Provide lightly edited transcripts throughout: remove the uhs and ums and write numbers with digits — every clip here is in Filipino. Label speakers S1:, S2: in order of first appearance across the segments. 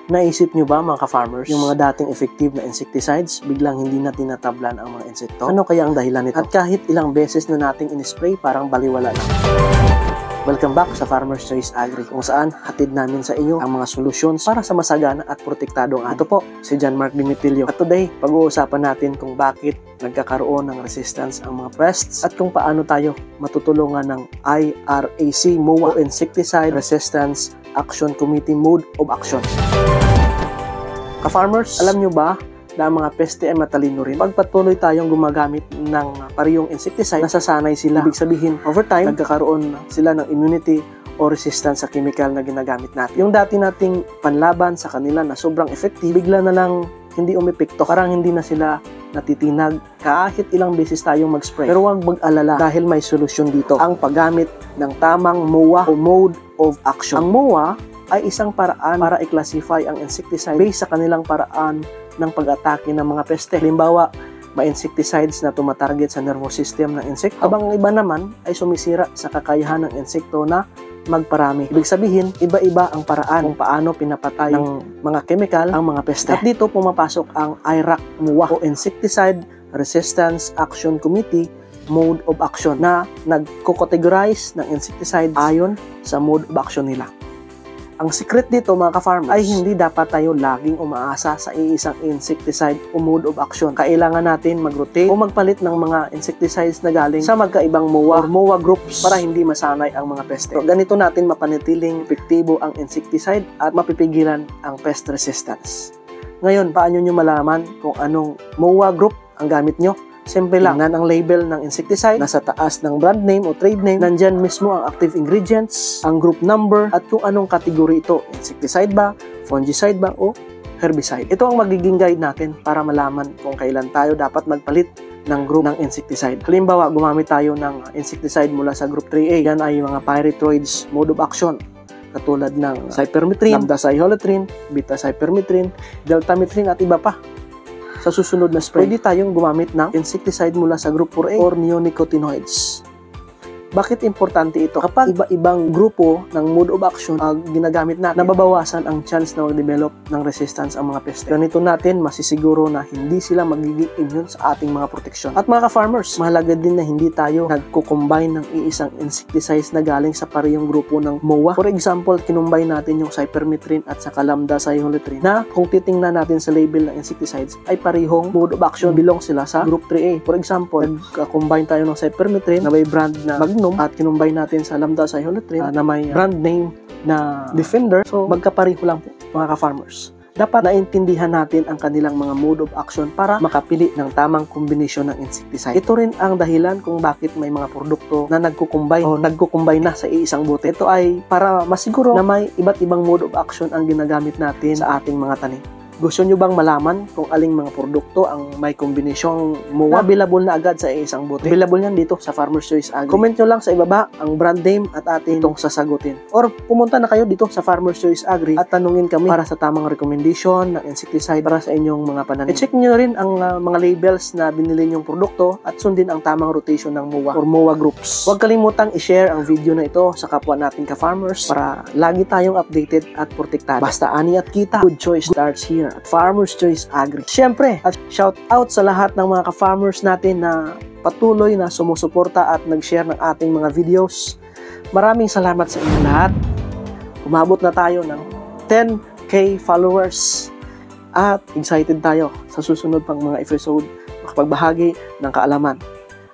S1: Naisip nyo ba mga ka-farmers, yung mga dating effective na insecticides, biglang hindi na tinatablan ang mga insekto? Ano kaya ang dahilan nito? At kahit ilang beses na nating in-spray, parang baliwala lang. Welcome back sa Farmer's Choice Agri, kung saan hatid namin sa iyo ang mga solusyon para sa masagana at protektadong ani. Ito po, si John Mark Dimitilio. At today, pag-uusapan natin kung bakit nagkakaroon ng resistance ang mga pests at kung paano tayo matutulungan ng IRAC MOA o Insecticide Resistance Action Committee Mode of Action. Ka-farmers, alam nyo ba na ang mga peste ay matalino rin? Pag patuloy tayong gumagamit ng parehong insecticide, nasasanay sila. Ibig sabihin, over time, nagkakaroon sila ng immunity o resistance sa chemical na ginagamit natin. Yung dati nating panlaban sa kanila na sobrang effective, bigla na lang hindi umepekto. Parang hindi na sila natitinag kahit ilang beses tayong mag-spray. Pero huwag mag-alala dahil may solusyon dito. Ang paggamit ng tamang MOA o Mode of Action. Ang MOA ay isang paraan para i-classify ang insecticide based sa kanilang paraan ng pag-atake ng mga peste. Halimbawa, may insecticides na tumatarget sa nervous system ng insekto, habang ang iba naman ay sumisira sa kakayahan ng insekto na magparami. Ibig sabihin, iba-iba ang paraan kung paano pinapatay ng mga chemical ang mga peste. At dito pumapasok ang IRAC MOA o Insecticide Resistance Action Committee Mode of Action na nagko-categorize ng insecticide ayon sa mode of action nila. Ang secret dito mga ka-farmers ay hindi dapat tayo laging umaasa sa iisang insecticide o mode of action. Kailangan natin mag-rotate o magpalit ng mga insecticides na galing sa magkaibang MOA or MOA groups para hindi masanay ang mga peste. So, ganito natin mapanatiling epektibo ang insecticide at mapipigilan ang pest resistance. Ngayon, paano nyo malaman kung anong MOA group ang gamit nyo? Simple lang, tingnan ang label ng insecticide, nasa taas ng brand name o trade name, nandyan mismo ang active ingredients, ang group number, at kung anong kategory ito, insecticide ba, fungicide ba, o herbicide. Ito ang magiging guide natin para malaman kung kailan tayo dapat magpalit ng group ng insecticide. Halimbawa, gumamit tayo ng insecticide mula sa group 3A, yan ay mga pyrethroids mode of action, katulad ng cypermethrin, lambda-cyhalothrin, beta-cypermethrin, deltamethrin, at iba pa. Sa susunod na spray, pwede tayong gumamit ng insecticide mula sa group 4A or neonicotinoids. Bakit importante ito? Kapag iba-ibang grupo ng mode of action ang ginagamit natin, nababawasan ang chance na mag-develop ng resistance ang mga peste. Ganito natin masisiguro na hindi sila magiging immune sa ating mga proteksyon. At mga ka-farmers, mahalaga din na hindi tayo nagko-combine ng iisang insecticides na galing sa parehong grupo ng MOA. For example, kinumbine natin yung cypermethrin at saka lambda-cyhalothrin na kung titingnan natin sa label ng insecticides ay parehong mode of action, belong sila sa group 3A. For example, nagka-combine tayo ng cypermethrin na may brand na Magnum at kinumbay natin sa lambda-cyhalothrin na may brand name na Defender. So magkapareho lang po mga ka-farmers. Dapat naintindihan natin ang kanilang mga mode of action para makapili ng tamang kombinasyon ng insecticide. Ito rin ang dahilan kung bakit may mga produkto na nagkukumbay na sa iisang bote. Ito ay para masiguro na may iba't ibang mode of action ang ginagamit natin sa ating mga tanim. Gusto nyo bang malaman kung aling mga produkto ang may kombinasyong MOA? Available na agad sa isang bote. Available yan dito sa Farmer's Choice Agri. Comment nyo lang sa ibaba ang brand name at atin itong sasagutin. Or pumunta na kayo dito sa Farmer's Choice Agri at tanungin kami para sa tamang recommendation ng insecticide para sa inyong mga pananim. I-check nyo rin ang mga labels na binili nyong produkto at sundin ang tamang rotation ng MOA or MOA groups. Huwag kalimutang i-share ang video na ito sa kapwa nating ka-farmers para lagi tayong updated at protektado. Basta ani at kita, good choice starts here at Farmer's Choice Agri. Siyempre, at shout out sa lahat ng mga ka-farmers natin na patuloy na sumusuporta at nag-share ng ating mga videos. Maraming salamat sa inyo lahat. Umabot na tayo ng 10K followers at excited tayo sa susunod pang mga episode makapagbahagi ng kaalaman.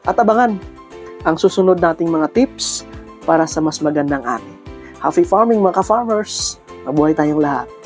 S1: At abangan ang susunod nating mga tips para sa mas magandang ani. Happy farming mga ka-farmers! Mabuhay tayong lahat!